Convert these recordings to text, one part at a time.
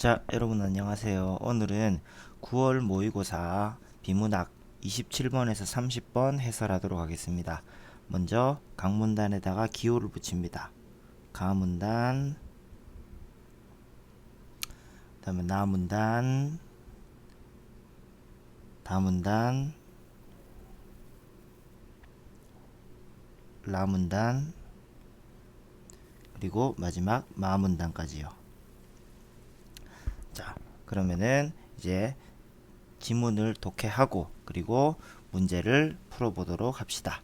자, 여러분 안녕하세요. 오늘은 9월 모의고사 비문학 27번에서 30번 해설하도록 하겠습니다. 먼저 강문단에다가 기호를 붙입니다. 가문단, 그다음에 나문단, 다문단, 라문단, 그리고 마지막 마문단까지요. 자, 그러면은 이제 지문을 독해하고 그리고 문제를 풀어보도록 합시다.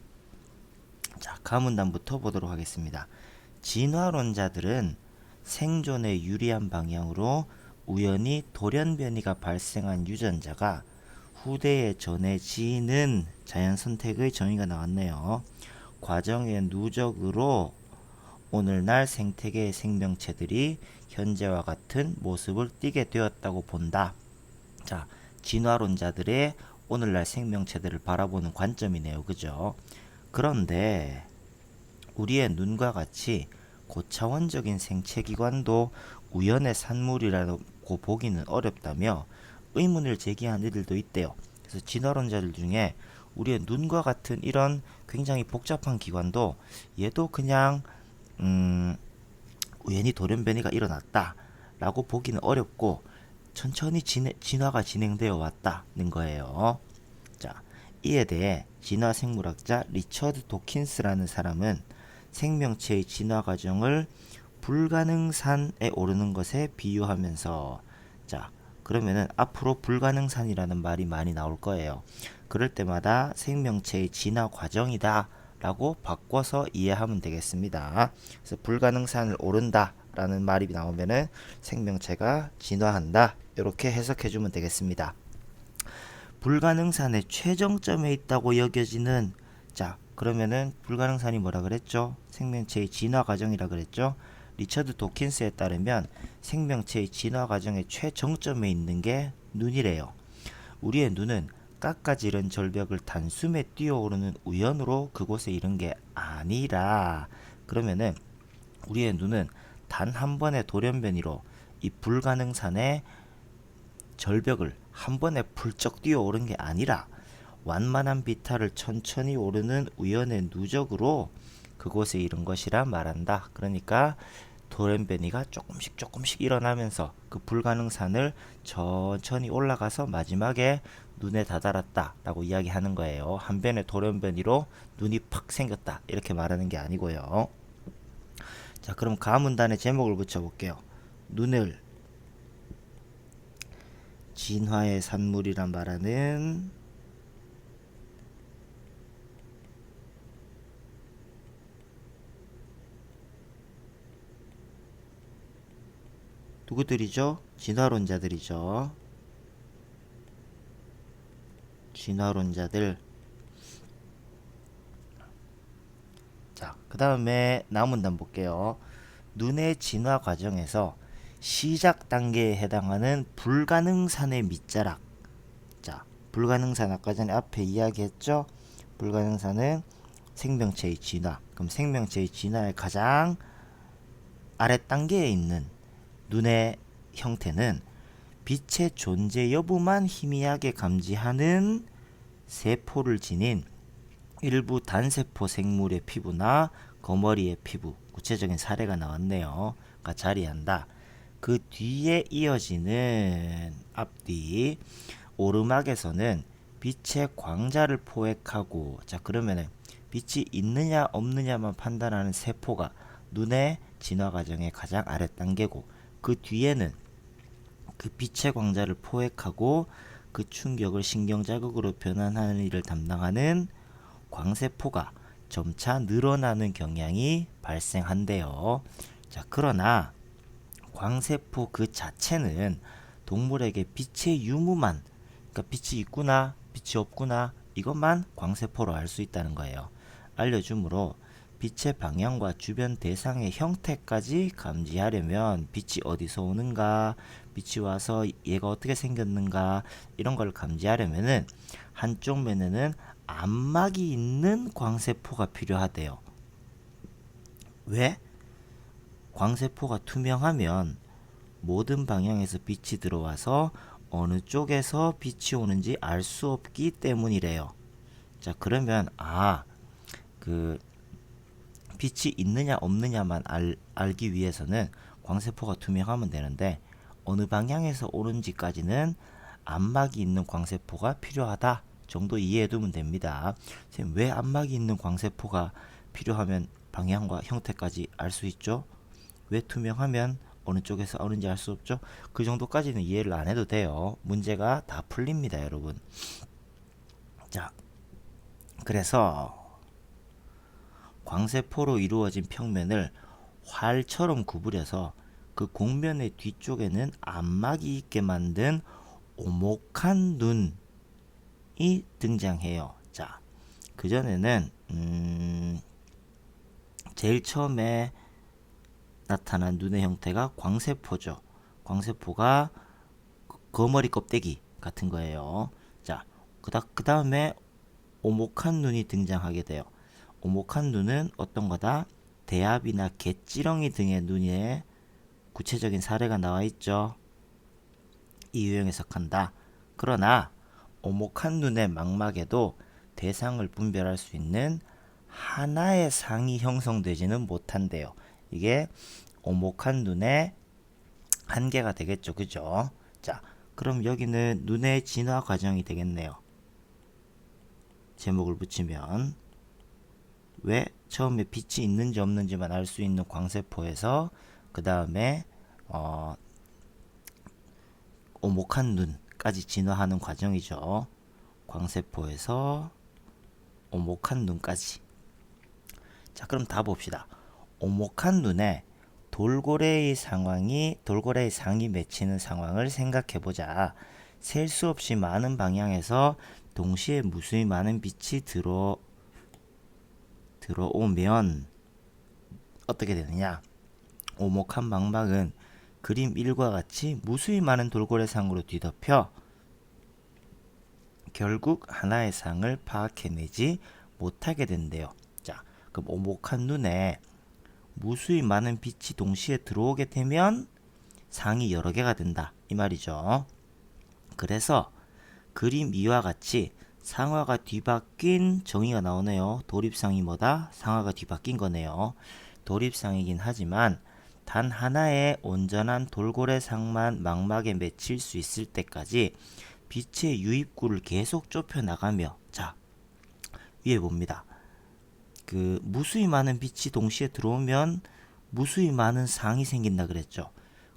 자, 가문단부터 보도록 하겠습니다. 진화론자들은 생존에 유리한 방향으로 우연히 돌연변이가 발생한 유전자가 후대에 전해지는 자연 선택의 정의가 나왔네요. 과정의 누적으로 오늘날 생태계의 생명체들이 현재와 같은 모습을 띠게 되었다고 본다. 자, 진화론자들의 오늘날 생명체들을 바라보는 관점이네요. 그죠? 그런데 우리의 눈과 같이 고차원적인 생체기관도 우연의 산물이라고 보기는 어렵다며 의문을 제기한 이들도 있대요. 그래서 진화론자들 중에 우리의 눈과 같은 이런 굉장히 복잡한 기관도 얘도 그냥 우연히 돌연변이가 일어났다라고 보기는 어렵고 천천히 진화가 진행되어 왔다는 거예요. 자, 이에 대해 진화생물학자 리처드 도킨스라는 사람은 생명체의 진화 과정을 불가능산에 오르는 것에 비유하면서, 자, 그러면은 앞으로 불가능산이라는 말이 많이 나올 거예요. 그럴 때마다 생명체의 진화 과정이다 라고 바꿔서 이해하면 되겠습니다. 그래서 불가능산을 오른다 라는 말이 나오면은 생명체가 진화한다, 이렇게 해석해 주면 되겠습니다. 불가능산의 최정점에 있다고 여겨지는, 자, 그러면은 불가능산이 뭐라 그랬죠? 생명체의 진화 과정이라 그랬죠? 리처드 도킨스에 따르면 생명체의 진화 과정의 최정점에 있는 게 눈이래요. 우리의 눈은 깎아지른 절벽을 단숨에 뛰어오르는 우연으로 그곳에 이른 게 아니라, 그러면은 우리의 눈은 단 한 번의 돌연변이로 이 불가능산의 절벽을 한 번에 풀쩍 뛰어오른 게 아니라 완만한 비탈을 천천히 오르는 우연의 누적으로 그곳에 이른 것이라 말한다. 그러니까 돌연변이가 조금씩 일어나면서 그 불가능산을 천천히 올라가서 마지막에 눈에 다다랐다 라고 이야기하는 거예요. 한 번의 돌연변이로 눈이 팍 생겼다, 이렇게 말하는 게 아니고요. 자, 그럼 가문단의 제목을 붙여볼게요. 눈을 진화의 산물이란 말하는 누구들이죠? 진화론자들이죠. 진화론자들. 자, 그 다음에 나문단 볼게요. 눈의 진화 과정에서 시작 단계에 해당하는 불가능산의 밑자락. 자, 불가능산 아까 전에 앞에 이야기했죠? 불가능산은 생명체의 진화. 그럼 생명체의 진화의 가장 아래 단계에 있는 눈의 형태는 빛의 존재 여부만 희미하게 감지하는 세포를 지닌 일부 단세포 생물의 피부나 거머리의 피부, 구체적인 사례가 나왔네요. 가 자리한다. 그 뒤에 이어지는 앞뒤 오르막에서는 빛의 광자를 포획하고, 자, 그러면은 빛이 있느냐 없느냐만 판단하는 세포가 눈의 진화 과정의 가장 아래 단계고, 그 뒤에는 그 빛의 광자를 포획하고 그 충격을 신경자극으로 변환하는 일을 담당하는 광세포가 점차 늘어나는 경향이 발생한대요. 자, 그러나 광세포 그 자체는 동물에게 빛의 유무만, 그러니까 빛이 있구나 빛이 없구나 이것만 광세포로 알 수 있다는 거예요. 알려주므로 빛의 방향과 주변 대상의 형태까지 감지하려면 빛이 어디서 오는가, 빛이 와서 얘가 어떻게 생겼는가, 이런 걸 감지하려면은 한쪽 면에는 암막이 있는 광세포가 필요하대요. 왜? 광세포가 투명하면 모든 방향에서 빛이 들어와서 어느 쪽에서 빛이 오는지 알 수 없기 때문이래요. 자, 그러면 그 빛이 있느냐 없느냐만 알기 위해서는 광세포가 투명하면 되는데 어느 방향에서 오는지까지는 안막이 있는 광세포가 필요하다 정도 이해해 두면 됩니다. 선생님, 왜 안막이 있는 광세포가 필요하면 방향과 형태까지 알 수 있죠? 왜 투명하면 어느 쪽에서 오는지 알 수 없죠? 그 정도까지는 이해를 안 해도 돼요. 문제가 다 풀립니다, 여러분. 자, 그래서 광세포로 이루어진 평면을 활처럼 구부려서 그 곡면의 뒤쪽에는 안막이 있게 만든 오목한 눈이 등장해요. 자, 그전에는 제일 처음에 나타난 눈의 형태가 광세포죠. 광세포가 거머리 껍데기 같은 거예요. 자, 그 다음에 오목한 눈이 등장하게 돼요. 오목한 눈은 어떤 거다? 대합이나 갯지렁이 등의 눈에 구체적인 사례가 나와 있죠. 이 유형에 속한다. 그러나 오목한 눈의 망막에도 대상을 분별할 수 있는 하나의 상이 형성되지는 못한대요. 이게 오목한 눈의 한계가 되겠죠. 그죠? 자, 그럼 여기는 눈의 진화 과정이 되겠네요. 제목을 붙이면 왜 처음에 빛이 있는지 없는지만 알 수 있는 광세포에서 그 다음에 오목한 눈까지 진화하는 과정이죠. 광세포에서 오목한 눈까지. 자, 그럼 다 봅시다. 오목한 눈에 돌고래의 상이 맺히는 상황을 생각해 보자. 셀 수 없이 많은 방향에서 동시에 무수히 많은 빛이 들어오면 어떻게 되느냐? 오목한 망막은 그림 1과 같이 무수히 많은 돌고래상으로 뒤덮여 결국 하나의 상을 파악해내지 못하게 된대요. 자, 그럼 오목한 눈에 무수히 많은 빛이 동시에 들어오게 되면 상이 여러 개가 된다 이 말이죠. 그래서 그림 2와 같이 상하가 뒤바뀐 정의가 나오네요. 도립상이 뭐다? 상하가 뒤바뀐 거네요. 도립상이긴 하지만 단 하나의 온전한 돌고래상만 망막에 맺힐 수 있을 때까지 빛의 유입구를 계속 좁혀 나가며, 자, 위에 봅니다. 그 무수히 많은 빛이 동시에 들어오면 무수히 많은 상이 생긴다 그랬죠.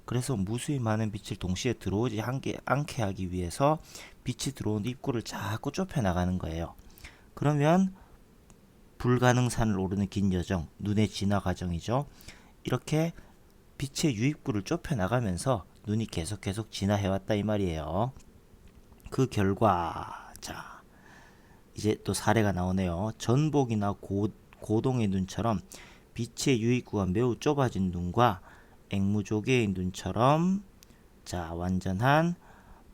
그래서 무수히 많은 빛을 동시에 들어오지 않게 하기 위해서 빛이 들어오는 입구를 자꾸 좁혀 나가는 거예요. 그러면 불가능산을 오르는 긴 여정, 눈의 진화 과정이죠. 이렇게 빛의 유입구를 좁혀 나가면서 눈이 계속 진화해왔다 이 말이에요. 그 결과, 자, 이제 또 사례가 나오네요. 전복이나 고동의 눈처럼 빛의 유입구가 매우 좁아진 눈과 앵무조개의 눈처럼, 자, 완전한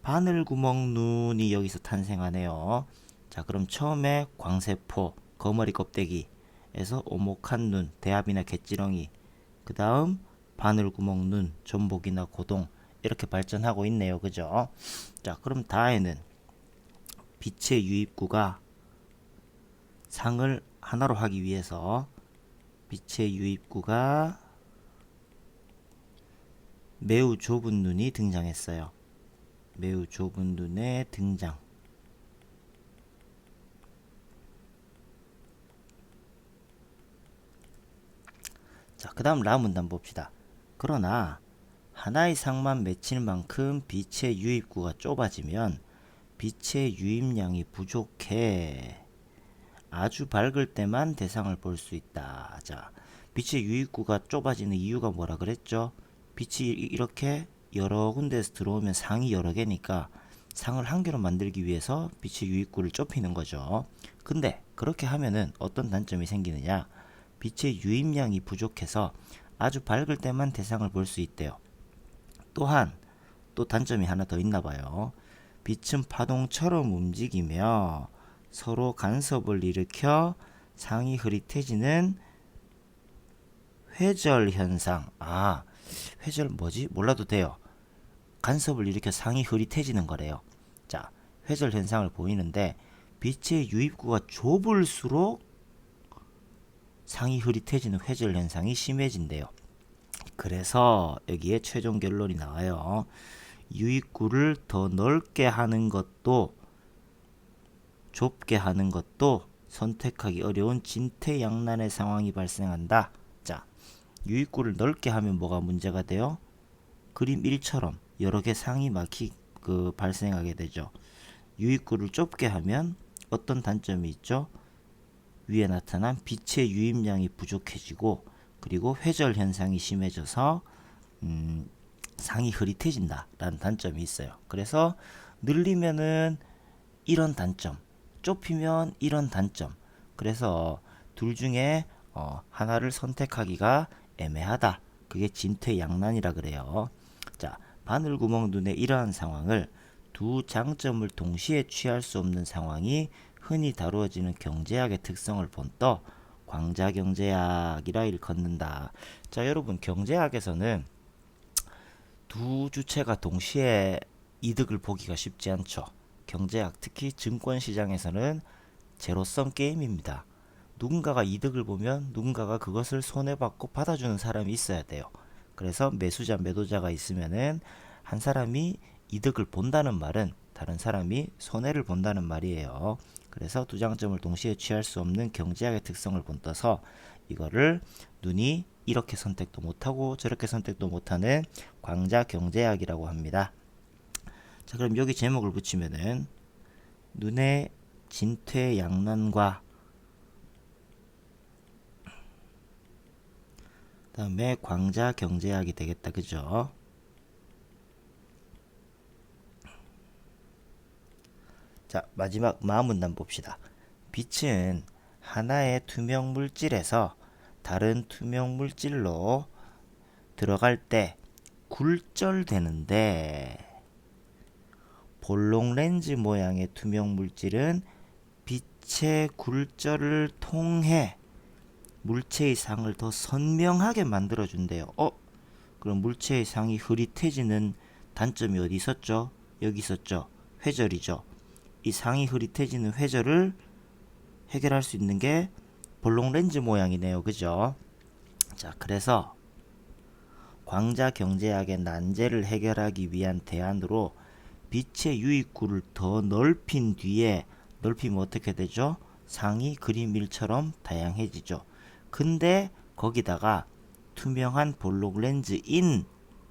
바늘구멍 눈이 여기서 탄생하네요. 자, 그럼 처음에 광세포, 거머리 껍데기에서 오목한 눈, 대합이나 갯지렁이, 그 다음 바늘구멍 눈, 전복이나 고동, 이렇게 발전하고 있네요. 그죠? 자, 그럼 다에는 빛의 유입구가 상을 하나로 하기 위해서 빛의 유입구가 매우 좁은 눈이 등장했어요. 매우 좁은 눈의 등장. 자, 그 다음 라 문단 봅시다. 그러나 하나의 상만 맺힐 만큼 빛의 유입구가 좁아지면 빛의 유입량이 부족해 아주 밝을 때만 대상을 볼 수 있다. 자, 빛의 유입구가 좁아지는 이유가 뭐라 그랬죠? 빛이 이렇게 여러 군데에서 들어오면 상이 여러 개니까 상을 한 개로 만들기 위해서 빛의 유입구를 좁히는 거죠. 근데 그렇게 하면은 어떤 단점이 생기느냐? 빛의 유입량이 부족해서 아주 밝을 때만 대상을 볼 수 있대요. 또한 또 단점이 하나 더 있나 봐요. 빛은 파동처럼 움직이며 서로 간섭을 일으켜 상이 흐릿해지는 회절 현상. 회절 뭐지? 몰라도 돼요. 간섭을 일으켜 상이 흐릿해지는 거래요. 자, 회절 현상을 보이는데 빛의 유입구가 좁을수록 상이 흐릿해지는 회절 현상이 심해진대요. 그래서 여기에 최종 결론이 나와요. 유입구를 더 넓게 하는 것도 좁게 하는 것도 선택하기 어려운 진퇴양난의 상황이 발생한다. 자, 유입구를 넓게 하면 뭐가 문제가 돼요? 그림 1처럼 여러 개 상이 발생하게 되죠. 유입구를 좁게 하면 어떤 단점이 있죠? 위에 나타난 빛의 유입량이 부족해지고 그리고 회절 현상이 심해져서 상이 흐릿해진다라는 단점이 있어요. 그래서 늘리면은 이런 단점, 좁히면 이런 단점. 그래서 둘 중에 하나를 선택하기가 애매하다. 그게 진퇴양난이라 그래요. 자, 바늘구멍 눈의 이러한 상황을 두 장점을 동시에 취할 수 없는 상황이 흔히 다루어지는 경제학의 특성을 본떠 광자경제학이라 일컫는다. 자, 여러분 경제학에서는 두 주체가 동시에 이득을 보기가 쉽지 않죠. 경제학, 특히 증권시장에서는 제로섬 게임입니다. 누군가가 이득을 보면 누군가가 그것을 손해받고 받아주는 사람이 있어야 돼요. 그래서 매수자, 매도자가 있으면은 한 사람이 이득을 본다는 말은 다른 사람이 손해를 본다는 말이에요. 그래서 두 장점을 동시에 취할 수 없는 경제학의 특성을 본떠서 이거를 눈이 이렇게 선택도 못하고 저렇게 선택도 못하는 광자경제학이라고 합니다. 자, 그럼 여기 제목을 붙이면은 눈의 진퇴양난과 다음에 광자경제학이 되겠다. 그죠? 자, 마지막 마문단 봅시다. 빛은 하나의 투명 물질에서 다른 투명 물질로 들어갈 때 굴절되는데 볼록 렌즈 모양의 투명 물질은 빛의 굴절을 통해 물체의 상을 더 선명하게 만들어준대요. 그럼 물체의 상이 흐릿해지는 단점이 어디 있었죠? 여기 있었죠. 회절이죠. 이 상이 흐릿해지는 회절을 해결할 수 있는 게 볼록 렌즈 모양이네요. 그죠? 자, 그래서 광자경제학의 난제를 해결하기 위한 대안으로 빛의 유입구를 더 넓힌 뒤에 넓히면 어떻게 되죠? 상이 그림 1처럼 다양해지죠. 근데 거기다가 투명한 볼록 렌즈인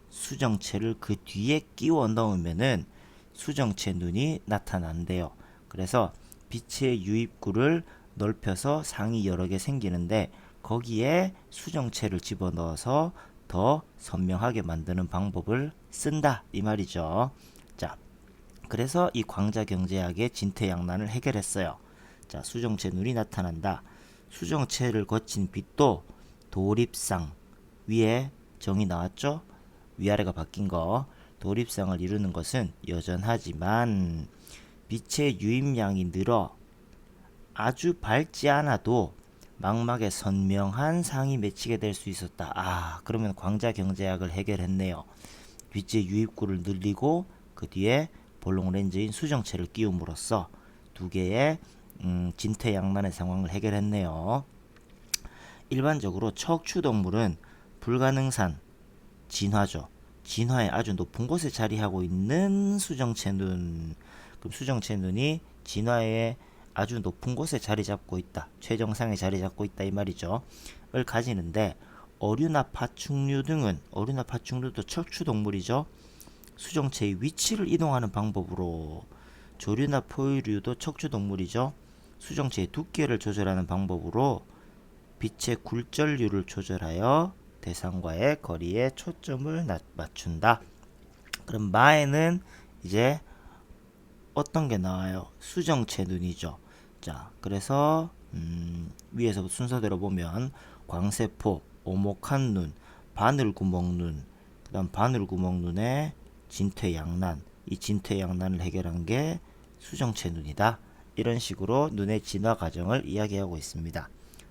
수정체를 그 뒤에 끼워 넣으면은 수정체 눈이 나타난대요. 그래서 빛의 유입구를 넓혀서 상이 여러 개 생기는데 거기에 수정체를 집어넣어서 더 선명하게 만드는 방법을 쓴다 이 말이죠. 자, 그래서 이 광자경제학의 진퇴양난을 해결했어요. 자, 수정체 눈이 나타난다. 수정체를 거친 빛도 도립상 위에 정이 나왔죠? 위아래가 바뀐 거. 도립상을 이루는 것은 여전하지만 빛의 유입량이 늘어 아주 밝지 않아도 망막에 선명한 상이 맺히게 될 수 있었다. 그러면 광자경제학을 해결했네요. 빛의 유입구를 늘리고 그 뒤에 볼록 렌즈인 수정체를 끼움으로써 두 개의 진퇴양난의 상황을 해결했네요. 일반적으로 척추동물은 불가능산 진화죠. 진화의 아주 높은 곳에 자리하고 있는 수정체 눈. 그럼 수정체 눈이 진화의 아주 높은 곳에 자리 잡고 있다. 최정상에 자리 잡고 있다 이 말이죠. 을 가지는데 어류나 파충류 등은 어류나 파충류도 척추동물이죠. 수정체의 위치를 이동하는 방법으로 조류나 포유류도 척추동물이죠. 수정체의 두께를 조절하는 방법으로 빛의 굴절률을 조절하여 대상과의 거리에 초점을 맞춘다. 그럼 마에는 이제 어떤 게 나와요? 수정체 눈이죠. 자, 그래서 위에서 순서대로 보면 광세포, 오목한 눈, 바늘구멍 눈, 그 다음 바늘구멍 눈의 진퇴양난, 이 진퇴양난을 해결한 게 수정체 눈이다. 이런 식으로 눈의 진화 과정을 이야기하고 있습니다.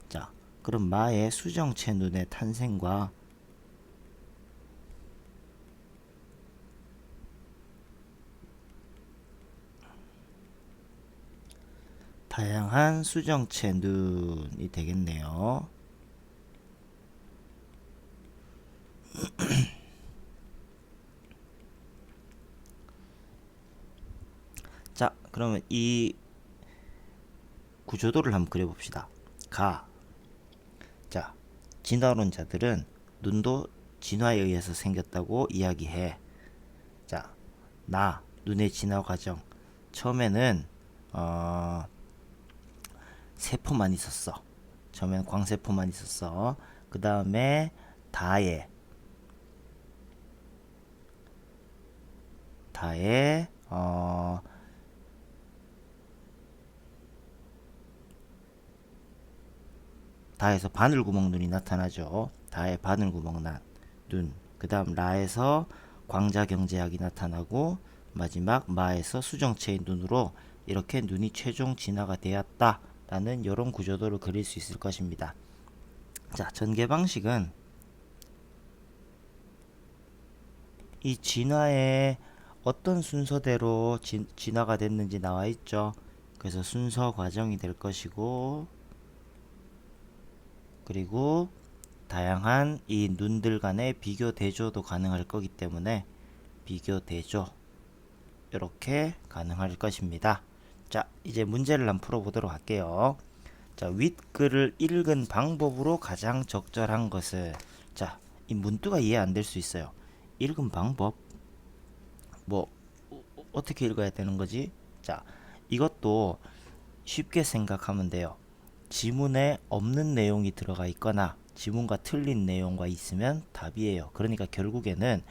자, 그럼 마의 수정체 눈의 탄생과 다양한 수정체 눈이 되겠네요. 자, 그러면 이 구조도를 한번 그려봅시다. 자, 진화론자들은 눈도 진화에 의해서 생겼다고 이야기해. 자, 눈의 진화 과정. 처음에는 세포만 있었어. 처음에는 광세포만 있었어. 그 다음에 다에 다에서 바늘구멍 눈이 나타나죠. 다의 바늘구멍 눈. 그 다음 라에서 광자경제약이 나타나고 마지막 마에서 수정체의 눈으로 이렇게 눈이 최종 진화가 되었다 라는 이런 구조도를 그릴 수 있을 것입니다. 자, 전개 방식은 이 진화에 어떤 순서대로 진화가 됐는지 나와 있죠. 그래서 순서 과정이 될 것이고, 그리고 다양한 이 눈들 간의 비교 대조도 가능할 거기 때문에 비교 대조 이렇게 가능할 것입니다. 자, 이제 문제를 한번 풀어보도록 할게요. 자, 윗글을 읽은 방법으로 가장 적절한 것을. 자, 이 문두가 이해 안 될 수 있어요. 읽은 방법? 뭐 어떻게 읽어야 되는 거지? 자, 이것도 쉽게 생각하면 돼요. 지문에 없는 내용이 들어가 있거나 지문과 틀린 내용과 있으면 답이에요. 그러니까 결국에는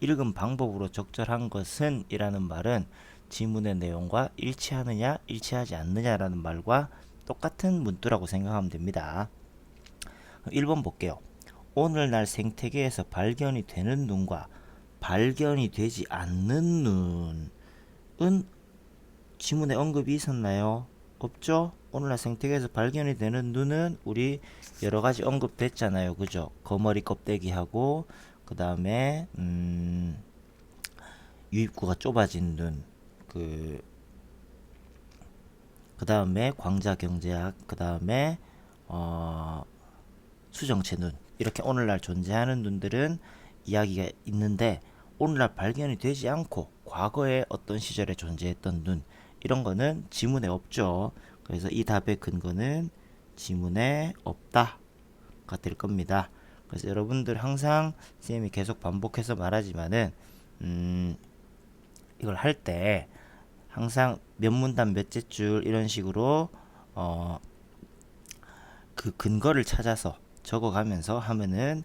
읽은 방법으로 적절한 것은 이라는 말은 지문의 내용과 일치하느냐 일치하지 않느냐라는 말과 똑같은 문구라고 생각하면 됩니다. 1번 볼게요. 오늘날 생태계에서 발견이 되는 눈과 발견이 되지 않는 눈은 지문에 언급이 있었나요? 없죠? 오늘날 생태계에서 발견이 되는 눈은 우리 여러가지 언급됐잖아요. 그죠? 거머리 껍데기하고 그 다음에 유입구가 좁아진 눈, 그 다음에 광자경제학, 그 다음에 수정체 눈, 이렇게 오늘날 존재하는 눈들은 이야기가 있는데 오늘날 발견이 되지 않고 과거에 어떤 시절에 존재했던 눈, 이런 거는 지문에 없죠. 그래서 이 답의 근거는 지문에 없다가 될 겁니다. 그래서 여러분들 항상 선생님이 계속 반복해서 말하지만은 이걸 할 때 항상 몇 문단 몇째 줄 이런 식으로 그 근거를 찾아서 적어가면서 하면은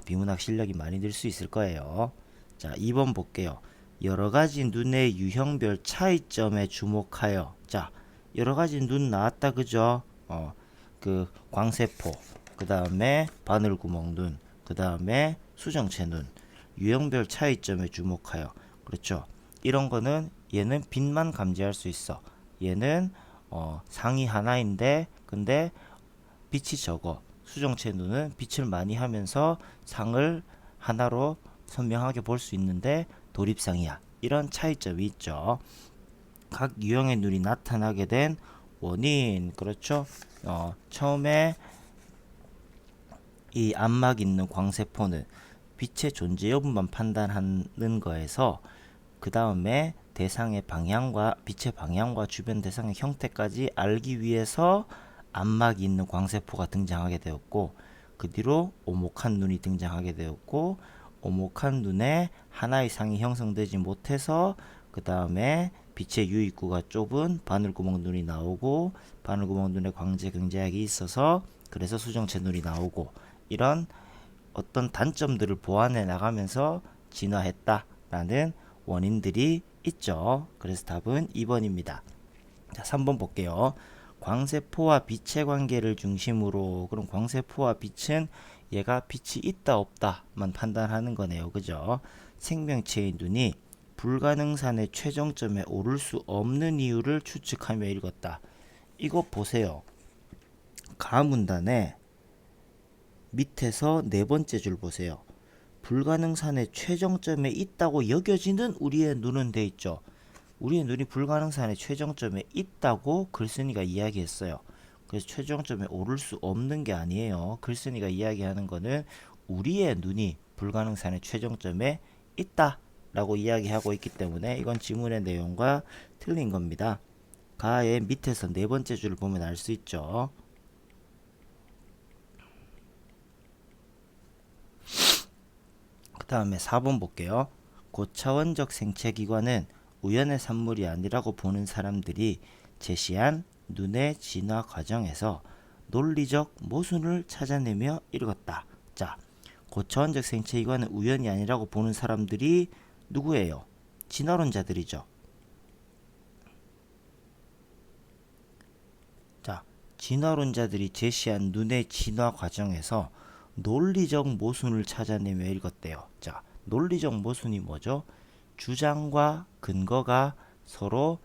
비문학 실력이 많이 늘 수 있을 거예요. 자, 2번 볼게요. 여러가지 눈의 유형별 차이점에 주목하여. 자, 여러가지 눈 나왔다 그죠? 그 광세포, 그 다음에 바늘구멍 눈, 그 다음에 수정체 눈, 유형별 차이점에 주목하여. 그렇죠? 이런 거는 얘는 빛만 감지할 수 있어. 얘는 상이 하나인데 근데 빛이 적어. 수정체 눈은 빛을 많이 하면서 상을 하나로 선명하게 볼 수 있는데 도립상이야. 이런 차이점이 있죠. 각 유형의 눈이 나타나게 된 원인. 그렇죠? 처음에 이 안막 있는 광세포는 빛의 존재 여부만 판단하는 거에서 그 다음에 대상의 방향과 빛의 방향과 주변 대상의 형태까지 알기 위해서 안막이 있는 광세포가 등장하게 되었고, 그 뒤로 오목한 눈이 등장하게 되었고, 오목한 눈에 하나의 상이 형성되지 못해서 그 다음에 빛의 유입구가 좁은 바늘구멍 눈이 나오고, 바늘구멍 눈에 광자경제약이 있어서 그래서 수정체 눈이 나오고, 이런 어떤 단점들을 보완해 나가면서 진화했다라는 원인들이 있죠. 그래서 답은 2번입니다. 자, 3번 볼게요. 광세포와 빛의 관계를 중심으로. 그럼 광세포와 빛은 얘가 빛이 있다 없다만 판단하는 거네요. 그죠? 생명체의 눈이 불가능산의 최종점에 오를 수 없는 이유를 추측하며 읽었다. 이거 보세요. 가문단에 밑에서 네 번째 줄 보세요. 불가능산의 최종점에 있다고 여겨지는 우리의 눈은 돼 있죠. 우리의 눈이 불가능산의 최정점에 있다고 글쓴이가 이야기했어요. 그래서 최정점에 오를 수 없는 게 아니에요. 글쓴이가 이야기하는 거는 우리의 눈이 불가능산의 최정점에 있다 라고 이야기하고 있기 때문에 이건 지문의 내용과 틀린 겁니다. 가의 밑에서 네 번째 줄을 보면 알 수 있죠. 그 다음에 4번 볼게요. 고차원적 생체기관은 우연의 산물이 아니라고 보는 사람들이 제시한 눈의 진화 과정에서 논리적 모순을 찾아내며 읽었다. 자, 고차원적 생체기관은 우연이 아니라고 보는 사람들이 누구예요? 진화론자들이죠. 자, 진화론자들이 제시한 눈의 진화 과정에서 논리적 모순을 찾아내며 읽었대요. 자, 논리적 모순이 뭐죠? 주장과 근거가 서로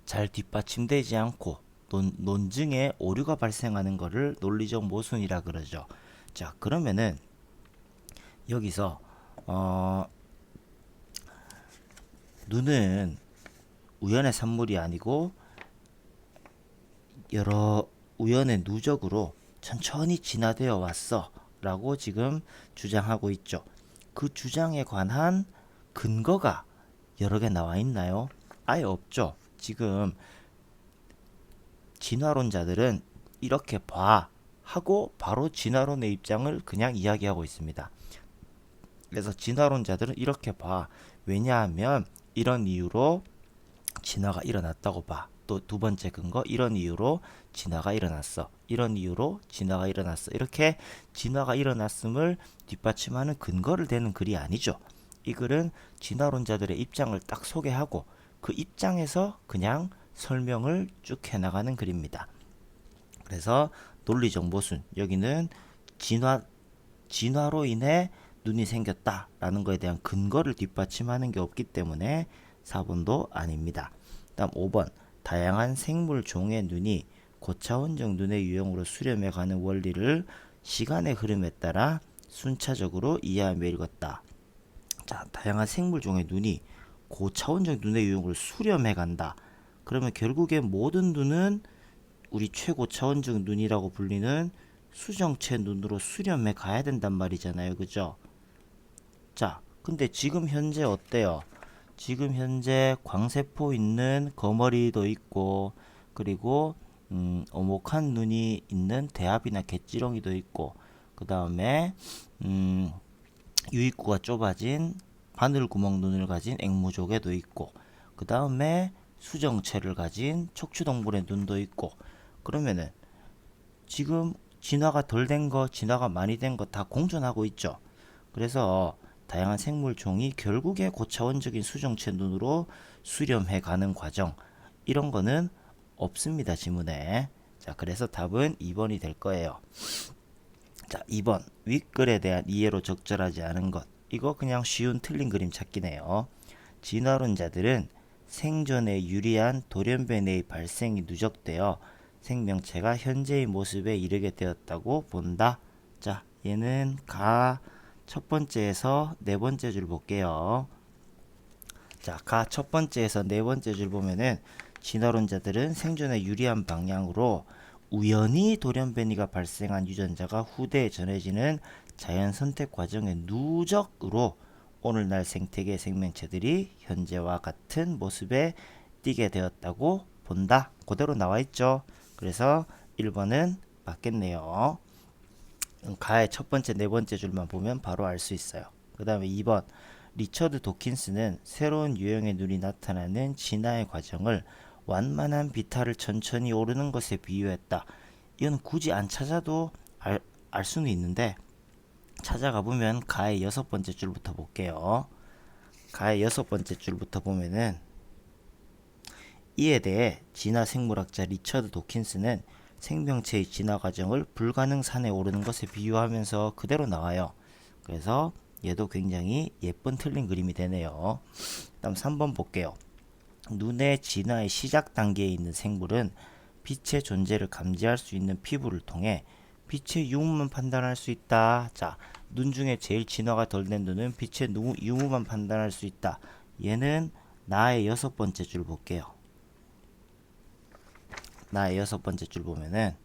잘 뒷받침되지 않고 논증에 오류가 발생하는 것을 논리적 모순이라 그러죠. 자, 그러면은 여기서 눈은 우연의 산물이 아니고 여러 우연의 누적으로 천천히 진화되어 왔어 라고 지금 주장하고 있죠. 그 주장에 관한 근거가 여러 개 나와 있나요? 아예 없죠. 지금 진화론자들은 이렇게 봐 하고 바로 진화론의 입장을 그냥 이야기하고 있습니다. 그래서 진화론자들은 이렇게 봐. 왜냐하면 이런 이유로 진화가 일어났다고 봐. 또 두 번째 근거, 이런 이유로 진화가 일어났어. 이런 이유로 진화가 일어났어. 이렇게 진화가 일어났음을 뒷받침하는 근거를 대는 글이 아니죠. 이 글은 진화론자들의 입장을 딱 소개하고 그 입장에서 그냥 설명을 쭉 해나가는 글입니다. 그래서 논리적 모순, 여기는 진화로 인해 눈이 생겼다라는 것에 대한 근거를 뒷받침하는 게 없기 때문에 4번도 아닙니다. 다음 5번, 다양한 생물 종의 눈이 고차원적 눈의 유형으로 수렴해가는 원리를 시간의 흐름에 따라 순차적으로 이해하며 읽었다. 자, 다양한 생물 종의 눈이 고차원적 눈의 유형으로 수렴해간다. 그러면 결국에 모든 눈은 우리 최고차원적 눈이라고 불리는 수정체 눈으로 수렴해 가야 된단 말이잖아요. 그죠? 자, 근데 지금 현재 어때요? 지금 현재 광세포 있는 거머리도 있고, 그리고 오목한 눈이 있는 대합이나 갯지렁이도 있고, 그 다음에 유입구가 좁아진 바늘구멍 눈을 가진 앵무조개도 있고, 그 다음에 수정체를 가진 척추동물의 눈도 있고. 그러면은 지금 진화가 덜 된 거, 진화가 많이 된 거 다 공존하고 있죠. 그래서 다양한 생물 종이 결국에 고차원적인 수정체 눈으로 수렴해 가는 과정, 이런 거는 없습니다, 지문에. 자, 그래서 답은 2번이 될 거예요. 자, 2번, 윗글에 대한 이해로 적절하지 않은 것. 이거 그냥 쉬운 틀린 그림 찾기네요. 진화론자들은 생존에 유리한 돌연변의 발생이 누적되어 생명체가 현재의 모습에 이르게 되었다고 본다. 자, 얘는 가 첫 번째에서 네 번째 줄 볼게요. 자, 가 첫 번째에서 네 번째 줄 보면은 진화론자들은 생존에 유리한 방향으로 우연히 돌연변이가 발생한 유전자가 후대에 전해지는 자연 선택 과정의 누적으로 오늘날 생태계 생명체들이 현재와 같은 모습에 띄게 되었다고 본다. 그대로 나와 있죠. 그래서 1번은 맞겠네요. 가의 첫 번째, 네 번째 줄만 보면 바로 알 수 있어요. 그 다음에 2번, 리처드 도킨스는 새로운 유형의 눈이 나타나는 진화의 과정을 완만한 비탈을 천천히 오르는 것에 비유했다. 이건 굳이 안 찾아도 알 수는 있는데, 찾아가 보면 가의 여섯 번째 줄부터 볼게요. 가의 여섯 번째 줄부터 보면은 이에 대해 진화 생물학자 리처드 도킨스는 생명체의 진화 과정을 불가능산에 오르는 것에 비유하면서 그대로 나와요. 그래서 얘도 굉장히 예쁜 틀린 그림이 되네요. 다음 3번 볼게요. 눈의 진화의 시작 단계에 있는 생물은 빛의 존재를 감지할 수 있는 피부를 통해 빛의 유무만 판단할 수 있다. 자, 눈 중에 제일 진화가 덜 된 눈은 빛의 유무만 판단할 수 있다. 얘는 나의 6번째 줄 볼게요. 나의 6번째 줄 보면은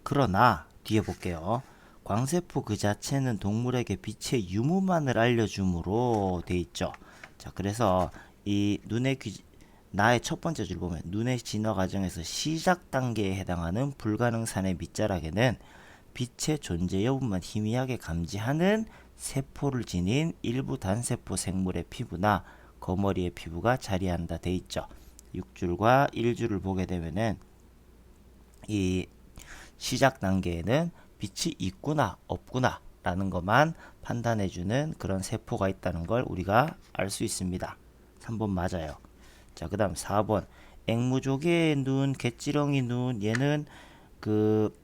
그러나 뒤에 볼게요. 광세포 그 자체는 동물에게 빛의 유무만을 알려주므로 돼 있죠. 자, 그래서 이 나의 첫 번째 줄 보면 눈의 진화 과정에서 시작 단계에 해당하는 불가능산의 밑자락에는 빛의 존재 여부만 희미하게 감지하는 세포를 지닌 일부 단세포 생물의 피부나 거머리의 피부가 자리한다 돼 있죠. 6줄과 1줄을 보게 되면은 이 시작 단계에는 빛이 있구나 없구나 라는 것만 판단해주는 그런 세포가 있다는 걸 우리가 알 수 있습니다. 3번 맞아요. 자, 그 다음 4번 앵무조개의 눈, 갯지렁이 눈, 얘는 그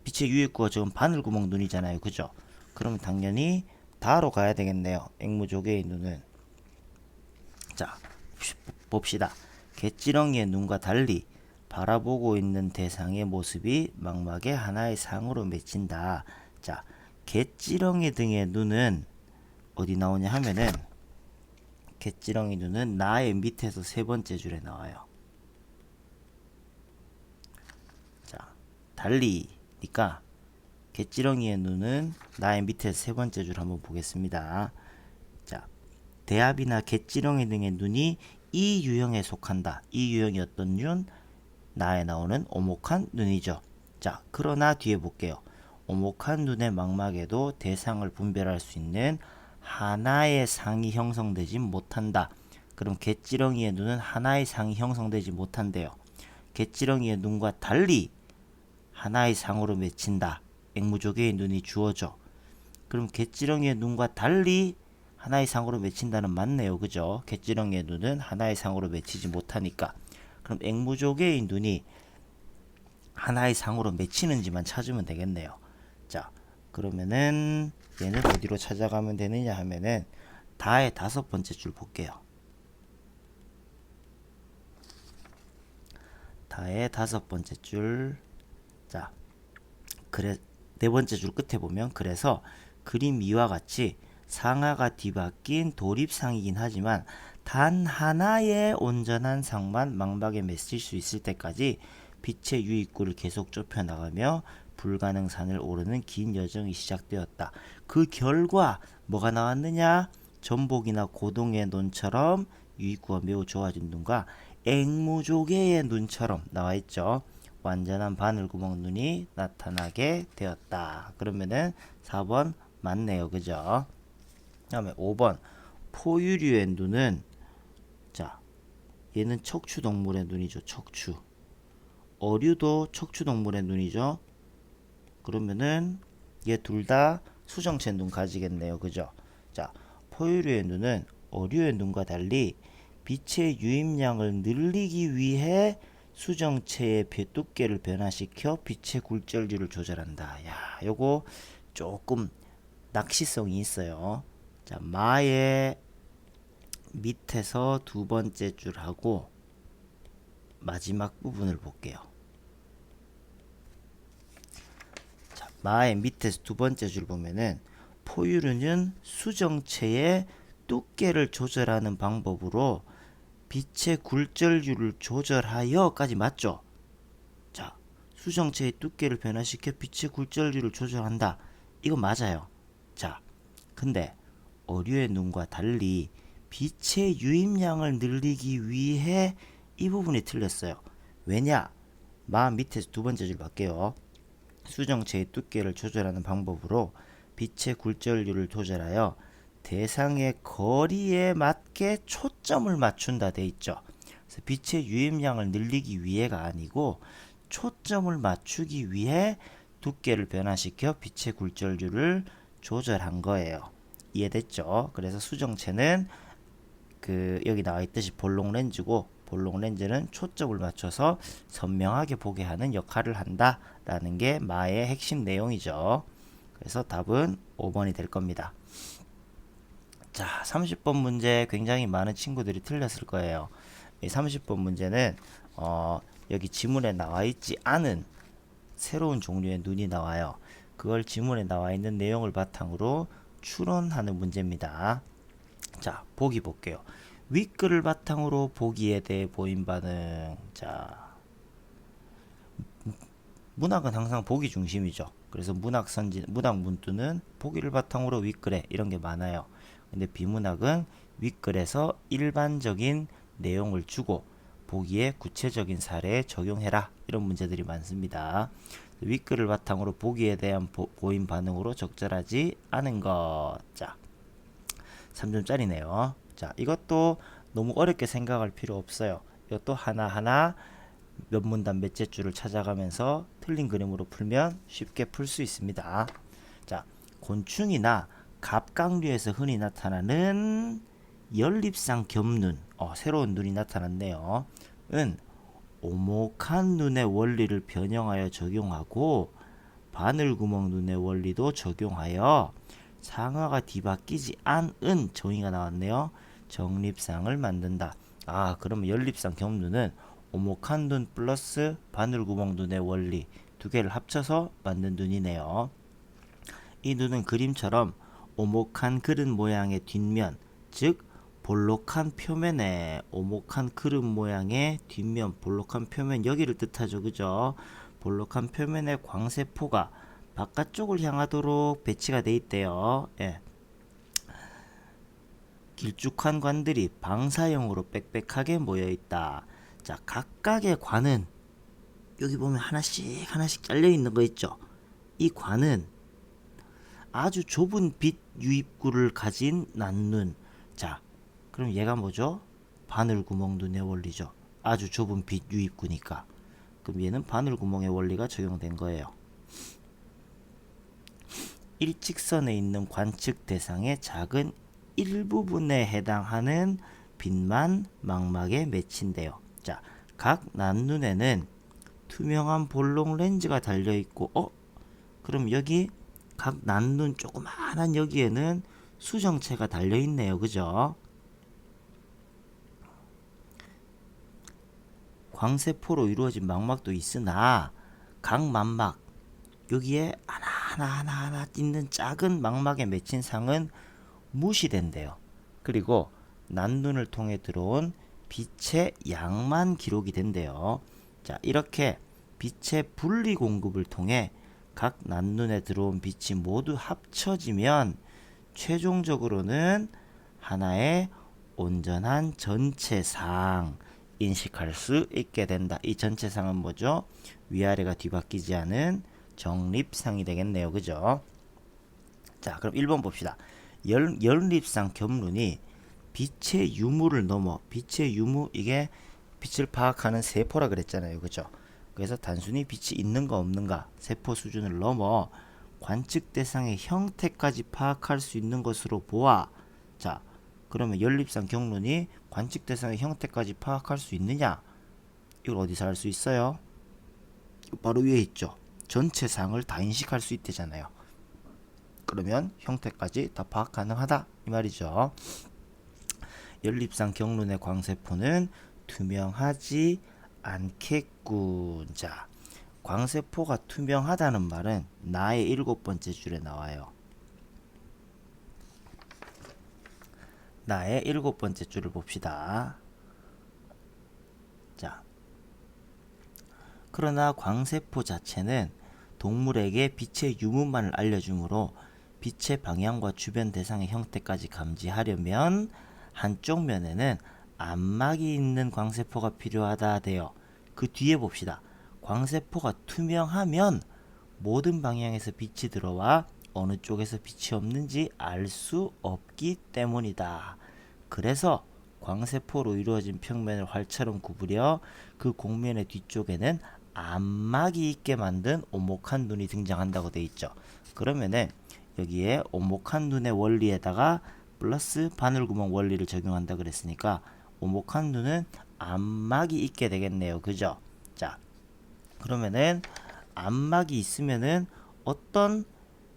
빛의 유입구가 지금 바늘구멍 눈이잖아요. 그죠? 그럼 당연히 다로 가야 되겠네요. 앵무조개의 눈은. 자, 봅시다. 갯지렁이의 눈과 달리 바라보고 있는 대상의 모습이 망막의 하나의 상으로 맺힌다. 자, 갯지렁이 등의 눈은 어디 나오냐 하면은 갯지렁이 눈은 나의 밑에서 세 번째 줄에 나와요. 자, 달리니까 갯지렁이의 눈은 나의 밑에서 세 번째 줄 한번 보겠습니다. 자, 대합이나 갯지렁이 등의 눈이 이 유형에 속한다. 이 유형이 어떤 눈? 나에 나오는 오목한 눈이죠. 자, 그러나 뒤에 볼게요. 오목한 눈의 망막에도 대상을 분별할 수 있는 하나의 상이 형성되지 못한다. 그럼 갯지렁이의 눈은 하나의 상이 형성되지 못한대요. 갯지렁이의 눈과 달리 하나의 상으로 맺힌다. 앵무조개의 눈이 주어져. 그럼 갯지렁이의 눈과 달리 하나의 상으로 맺힌다는 맞네요. 그죠? 갯지렁이의 눈은 하나의 상으로 맺히지 못하니까. 그럼 앵무조개의 눈이 하나의 상으로 맺히는지만 찾으면 되겠네요. 자, 그러면은 얘는 어디로 찾아가면 되느냐 하면은 다의 5번째 줄 볼게요. 다의 5번째 줄. 자, 그래 4번째 줄 끝에 보면 그래서 그림 이와 같이 상하가 뒤바뀐 도립상이긴 하지만 단 하나의 온전한 상만 망막에 맺힐 수 있을 때까지 빛의 유입구를 계속 좁혀 나가며 불가능산을 오르는 긴 여정이 시작되었다. 그 결과 뭐가 나왔느냐? 전복이나 고동의 눈처럼 유입구가 매우 좋아진 눈과 앵무조개의 눈처럼 나와 있죠. 완전한 바늘구멍 눈이 나타나게 되었다. 그러면은 4번 맞네요. 그죠? 다음에 5번 포유류의 눈은 자, 얘는 척추동물의 눈이죠. 척추. 어류도 척추동물의 눈이죠. 그러면은 얘 둘 다 수정체 눈 가지겠네요. 그죠? 자, 포유류의 눈은 어류의 눈과 달리 빛의 유입량을 늘리기 위해 수정체의 두께를 변화시켜 빛의 굴절률을 조절한다. 야, 요거 조금 낚시성이 있어요. 자, 마의 밑에서 2번째 줄하고 마지막 부분을 볼게요. 자, 마의 밑에서 2번째 줄 보면은 포유류는 수정체의 두께를 조절하는 방법으로 빛의 굴절률을 조절하여까지 맞죠? 자, 수정체의 두께를 변화시켜 빛의 굴절률을 조절한다. 이거 맞아요. 자, 근데 어류의 눈과 달리 빛의 유입량을 늘리기 위해 이 부분이 틀렸어요. 왜냐? 마 밑에서 2번째 줄 볼게요. 수정체의 두께를 조절하는 방법으로 빛의 굴절률을 조절하여 대상의 거리에 맞게 초점을 맞춘다 돼 있죠. 그래서 빛의 유입량을 늘리기 위해가 아니고 초점을 맞추기 위해 두께를 변화시켜 빛의 굴절률을 조절한 거예요. 이해됐죠? 그래서 수정체는 그 여기 나와 있듯이 볼록 렌즈고 볼록 렌즈는 초점을 맞춰서 선명하게 보게 하는 역할을 한다라는 게 마의 핵심 내용이죠. 그래서 답은 5번이 될 겁니다. 자, 30번 문제 굉장히 많은 친구들이 틀렸을 거예요. 이 30번 문제는 여기 지문에 나와 있지 않은 새로운 종류의 눈이 나와요. 그걸 지문에 나와 있는 내용을 바탕으로 추론하는 문제입니다. 자, 보기 볼게요. 윗글을 바탕으로 보기에 대해 보인 반응. 자, 문학은 항상 보기 중심이죠. 그래서 문학 문두는 보기를 바탕으로 윗글에 이런 게 많아요. 근데 비문학은 윗글에서 일반적인 내용을 주고 보기에 구체적인 사례에 적용해라. 이런 문제들이 많습니다. 윗글을 바탕으로 보기에 대한 보인 반응으로 적절하지 않은 것. 자, 3점짜리네요. 자, 이것도 너무 어렵게 생각할 필요 없어요. 이것도 하나하나 몇 문단 몇째 줄을 찾아가면서 틀린 그림으로 풀면 쉽게 풀 수 있습니다. 자, 곤충이나 갑각류에서 흔히 나타나는 연립상 겹눈, 새로운 눈이 나타났네요. 은 오목한 눈의 원리를 변형하여 적용하고 바늘구멍 눈의 원리도 적용하여 상하가 뒤바뀌지 않은 정의가 나왔네요. 정립상을 만든다. 아, 그러면 연립상 겹눈은 오목한 눈 플러스 바늘구멍 눈의 원리 두 개를 합쳐서 만든 눈이네요. 이 눈은 그림처럼 오목한 그릇 모양의 뒷면, 즉 볼록한 표면에 오목한 그릇 모양의 뒷면, 볼록한 표면 여기를 뜻하죠. 그죠? 볼록한 표면에 광세포가 바깥쪽을 향하도록 배치가 돼 있대요. 예. 길쭉한 관들이 방사형으로 빽빽하게 모여 있다. 자, 각각의 관은 여기 보면 하나씩 잘려 있는 거 있죠. 이 관은 아주 좁은 빛 유입구를 가진 난눈. 자, 그럼 얘가 뭐죠? 바늘구멍 눈의 원리죠. 아주 좁은 빛 유입구니까. 그럼 얘는 바늘구멍의 원리가 적용된 거예요. 일직선에 있는 관측 대상의 작은 일부분에 해당하는 빛만 망막에 맺힌대요. 자, 각 난눈에는 투명한 볼록 렌즈가 달려 있고, 그럼 여기 각 난눈 조그마한 여기에는 수정체가 달려 있네요. 그죠? 광세포로 이루어진 망막도 있으나 각 망막 여기에 하나 있는 작은 망막에 맺힌 상은 무시된대요. 그리고 난눈을 통해 들어온 빛의 양만 기록이 된대요. 자, 이렇게 빛의 분리 공급을 통해 각 난눈에 들어온 빛이 모두 합쳐지면 최종적으로는 하나의 온전한 전체상 인식할 수 있게 된다. 이 전체상은 뭐죠? 위아래가 뒤바뀌지 않은 정립상이 되겠네요. 그죠? 자, 그럼 1번 봅시다. 연립상 겹눈이 빛의 유무를 넘어, 빛의 유무, 이게 빛을 파악하는 세포라 그랬잖아요. 그죠? 그래서 단순히 빛이 있는가 없는가 세포 수준을 넘어 관측 대상의 형태까지 파악할 수 있는 것으로 보아. 자, 그러면 연립상 겹눈이 관측 대상의 형태까지 파악할 수 있느냐? 이걸 어디서 알 수 있어요? 바로 위에 있죠. 전체 상을 다 인식할 수 있대잖아요. 그러면 형태까지 다 파악 가능하다 이 말이죠. 연립상 겹눈의 광세포는 투명하지 않겠군. 자, 광세포가 투명하다는 말은 나의 7번째 줄에 나와요. 나의 7번째 줄을 봅시다. 자, 그러나 광세포 자체는 동물에게 빛의 유무만을 알려주므로 빛의 방향과 주변 대상의 형태까지 감지하려면 한쪽 면에는 안막이 있는 광세포가 필요하다 돼요. 그 뒤에 봅시다. 광세포가 투명하면 모든 방향에서 빛이 들어와 어느 쪽에서 빛이 없는지 알 수 없기 때문이다. 그래서 광세포로 이루어진 평면을 활처럼 구부려 그 곡면의 뒤쪽에는 안막이 있게 만든 오목한 눈이 등장한다고 돼 있죠. 그러면은 여기에 오목한 눈의 원리에다가 플러스 바늘구멍 원리를 적용한다 그랬으니까 오목한 눈은 안막이 있게 되겠네요. 그죠? 자, 그러면은 안막이 있으면은 어떤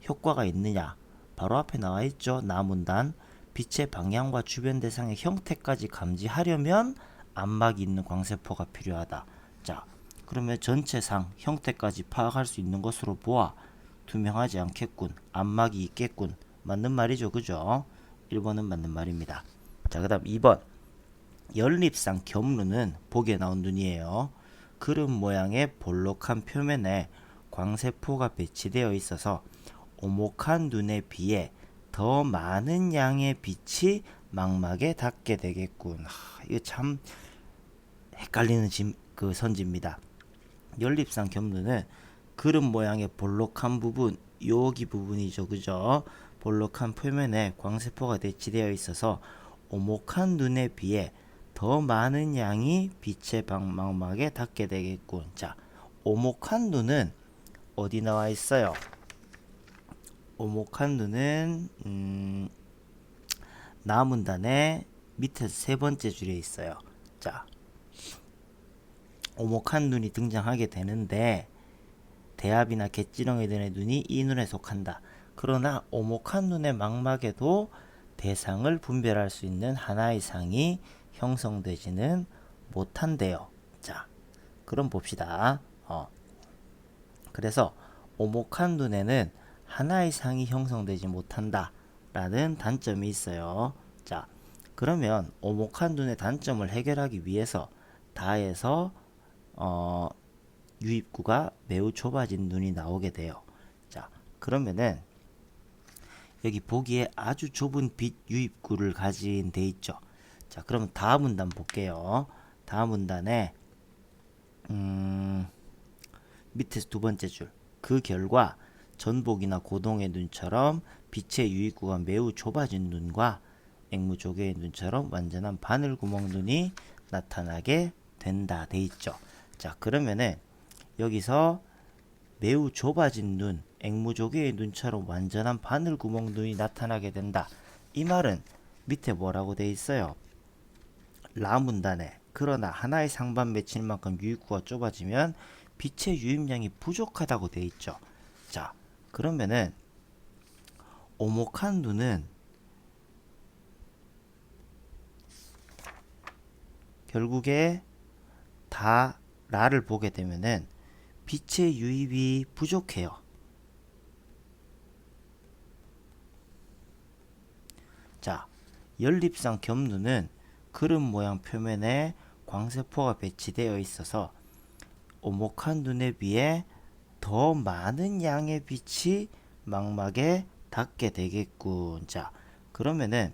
효과가 있느냐? 바로 앞에 나와 있죠. 나문단 빛의 방향과 주변 대상의 형태까지 감지하려면 안막이 있는 광세포가 필요하다. 자, 그러면 전체상 형태까지 파악할 수 있는 것으로 보아 투명하지 않겠군. 안막이 있겠군. 맞는 말이죠. 그죠? 1번은 맞는 말입니다. 자, 그 다음 2번. 연립상 겹눈은 보기에 나온 눈이에요. 그릇 모양의 볼록한 표면에 광세포가 배치되어 있어서 오목한 눈에 비해 더 많은 양의 빛이 망막에 닿게 되겠군. 이거 참 헷갈리는 그 선지입니다. 연립상 겹눈은 그릇 모양의 볼록한 부분, 여기 부분이죠. 그죠? 볼록한 표면에 광세포가 배치되어 있어서 오목한 눈에 비해 더 많은 양이 빛의 망막에 닿게 되겠군. 자, 오목한 눈은 어디 나와 있어요? 오목한 눈은 나문단의 밑에서 세 번째 줄에 있어요. 자, 오목한 눈이 등장하게 되는데 대합이나 갯지렁이 등의 눈이 이 눈에 속한다. 그러나 오목한 눈의 망막에도 대상을 분별할 수 있는 하나의 상이 형성되지는 못한대요. 자, 그럼 봅시다. 그래서 오목한 눈에는 하나의 상이 형성되지 못한다 라는 단점이 있어요. 자, 그러면 오목한 눈의 단점을 해결하기 위해서 다에서 유입구가 매우 좁아진 눈이 나오게 돼요. 자, 그러면은 여기 보기에 아주 좁은 빛 유입구를 가진 데 있죠. 자, 그럼 다음 문단 볼게요. 다음 문단에 밑에서 두 번째 줄. 그 결과 전복이나 고동의 눈처럼 빛의 유입구가 매우 좁아진 눈과 앵무조개의 눈처럼 완전한 바늘구멍 눈이 나타나게 된다 돼 있죠. 자, 그러면은 여기서 매우 좁아진 눈, 앵무조개의 눈처럼 완전한 바늘구멍 눈이 나타나게 된다. 이 말은 밑에 뭐라고 돼 있어요? 라문단에 그러나 하나의 상반 맺히는 만큼 유입구가 좁아지면 빛의 유입량이 부족하다고 돼 있죠. 자, 그러면은 오목한 눈은 결국에 다 라를 보게 되면은 빛의 유입이 부족해요. 자, 연립상 겹눈은 그릇 모양 표면에 광세포가 배치되어 있어서 오목한 눈에 비해 더 많은 양의 빛이 망막에 닿게 되겠군. 자, 그러면은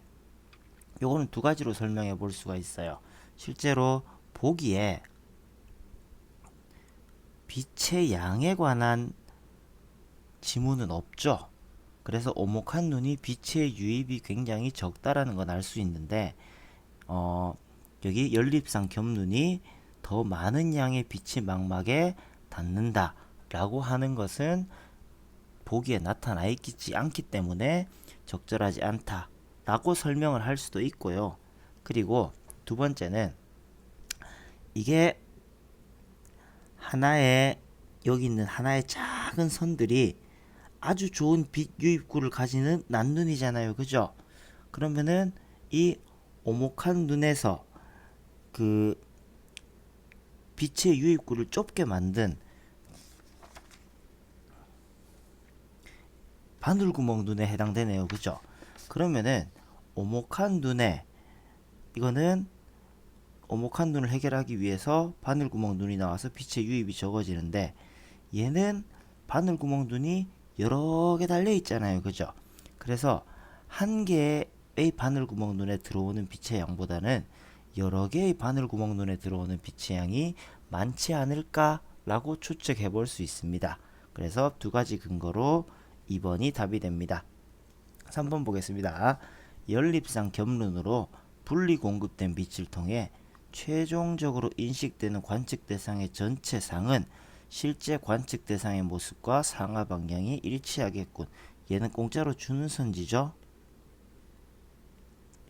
요거는 두 가지로 설명해 볼 수가 있어요. 실제로 보기에 빛의 양에 관한 지문은 없죠. 그래서 오목한 눈이 빛의 유입이 굉장히 적다라는 건 알 수 있는데 여기 연립상 겹눈이 더 많은 양의 빛이 망막에 닿는다 라고 하는 것은 보기에 나타나 있지 않기 때문에 적절하지 않다 라고 설명을 할 수도 있고요. 그리고 두 번째는 이게 하나의 여기 있는 하나의 작은 선들이 아주 좋은 빛 유입구를 가지는 난눈이잖아요. 그죠? 그러면은 이 오목한 눈에서 그 빛의 유입구를 좁게 만든 바늘구멍 눈에 해당되네요. 그죠? 그러면은 오목한 눈에 이거는 오목한 눈을 해결하기 위해서 바늘구멍 눈이 나와서 빛의 유입이 적어지는데 얘는 바늘구멍 눈이 여러 개 달려 있잖아요. 그죠? 그래서 한 개의 바늘구멍 눈에 들어오는 빛의 양보다는 여러 개의 바늘구멍 눈에 들어오는 빛의 양이 많지 않을까라고 추측해 볼 수 있습니다. 그래서 두 가지 근거로 2번이 답이 됩니다. 3번 보겠습니다. 연립상 겹눈으로 분리 공급된 빛을 통해 최종적으로 인식되는 관측 대상의 전체상은 실제 관측 대상의 모습과 상하 방향이 일치하겠군. 얘는 공짜로 주는 선지죠.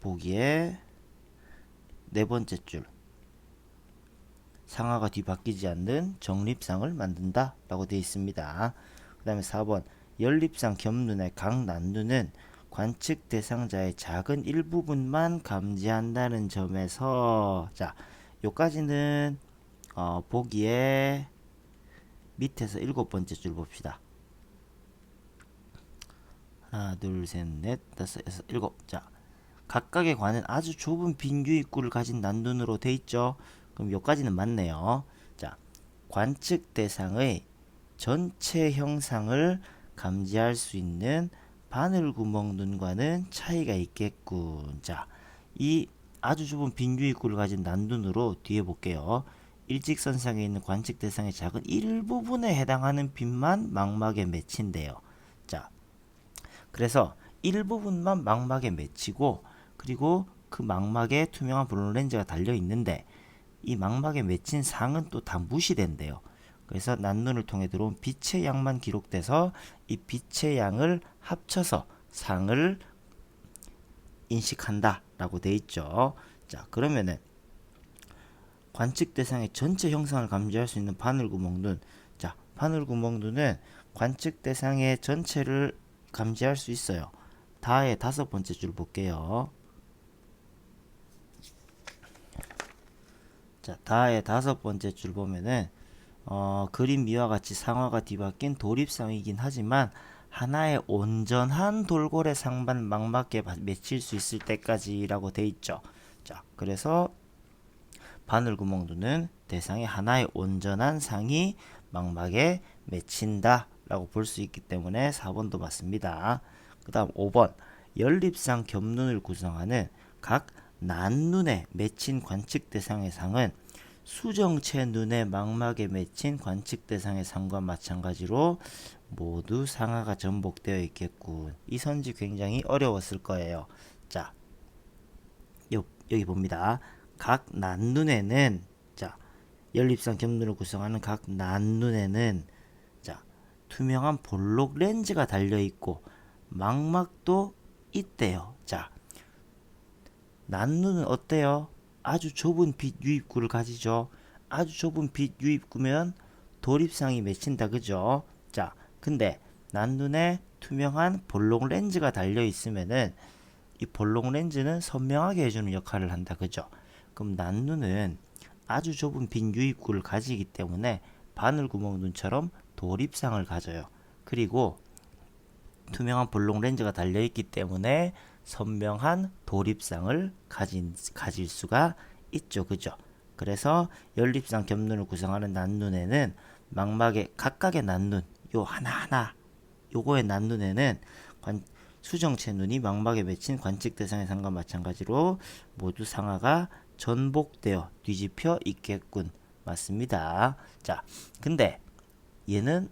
보기에 네 번째 줄 상하가 뒤바뀌지 않는 정립상을 만든다 라고 되어 있습니다. 그 다음에 4번 연립상 겹눈의 각 난눈은 관측 대상자의 작은 일부분만 감지한다는 점에서 자, 요까지는 보기에 밑에서 7번째 줄 봅시다. 하나, 둘, 셋, 넷, 다섯, 여섯, 일곱. 자, 각각의 관은 아주 좁은 빈 유입구를 가진 난눈으로 돼 있죠. 그럼 여기까지는 맞네요. 자, 관측 대상의 전체 형상을 감지할 수 있는 바늘구멍 눈과는 차이가 있겠군. 자, 이 아주 좁은 빈 유입구를 가진 난눈으로 뒤에 볼게요. 일직선상에 있는 관측 대상의 작은 일부분에 해당하는 빛만 망막에 맺힌대요. 자, 그래서 일부분만 망막에 맺히고 그리고 그 망막에 투명한 블루 렌즈가 달려 있는데 이 망막에 맺힌 상은 또 다 무시된대요. 그래서 난눈을 통해 들어온 빛의 양만 기록돼서 이 빛의 양을 합쳐서 상을 인식한다 라고 돼 있죠. 자, 그러면은 관측 대상의 전체 형상을 감지할 수 있는 바늘구멍눈. 자, 바늘구멍눈은 관측 대상의 전체를 감지할 수 있어요. 다의 5번째 줄 볼게요. 자, 다의 5번째 줄 보면은 그림 위와 같이 상화가 뒤바뀐 도립상이긴 하지만 하나의 온전한 돌고래 상반 망막에 맺힐 수 있을 때까지라고 돼 있죠. 자, 그래서 바늘구멍눈은 대상의 하나의 온전한 상이 망막에 맺힌다 라고 볼 수 있기 때문에 4번도 맞습니다. 그 다음 5번 연립상 겹눈을 구성하는 각 난눈에 맺힌 관측 대상의 상은 수정체 눈의 망막에 맺힌 관측 대상의 상과 마찬가지로 모두 상하가 전복되어 있겠군. 이 선지 굉장히 어려웠을 거예요. 자, 여기 봅니다. 각 난눈에는 자, 연립상 겹눈을 구성하는 각 난눈에는 자, 투명한 볼록 렌즈가 달려 있고 망막도 있대요. 자, 난눈은 어때요? 아주 좁은 빛 유입구를 가지죠. 아주 좁은 빛 유입구면 도립상이 맺힌다, 그죠? 자, 근데 난눈에 투명한 볼록 렌즈가 달려 있으면은 이 볼록 렌즈는 선명하게 해주는 역할을 한다, 그죠? 그럼 난눈은 아주 좁은 빈 유입구를 가지기 때문에 바늘구멍 눈처럼 도립상을 가져요. 그리고 투명한 볼록 렌즈가 달려있기 때문에 선명한 도립상을 가질 수가 있죠. 그죠? 그래서 연립상 겹눈을 구성하는 난눈에는 망막의 각각의 난눈 요 하나하나 요거의 난눈에는 수정체 눈이 망막에 맺힌 관측 대상의 상과 마찬가지로 모두 상하가 전복되어 뒤집혀 있겠군. 맞습니다. 자, 근데 얘는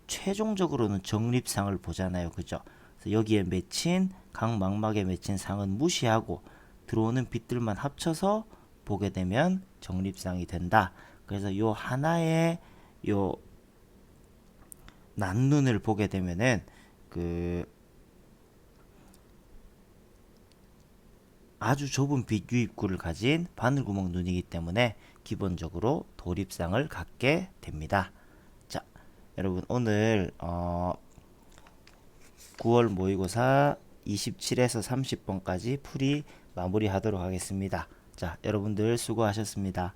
최종적으로는 정립상을 보잖아요. 그죠? 그래서 여기에 맺힌 각 망막에 맺힌 상은 무시하고 들어오는 빛들만 합쳐서 보게 되면 정립상이 된다. 그래서 요 하나의 요 난눈을 보게 되면은 그 아주 좁은 빛 유입구를 가진 바늘구멍 눈이기 때문에 기본적으로 도립상을 갖게 됩니다. 자, 여러분 오늘 9월 모의고사 27에서 30번까지 풀이 마무리하도록 하겠습니다. 자, 여러분들 수고하셨습니다.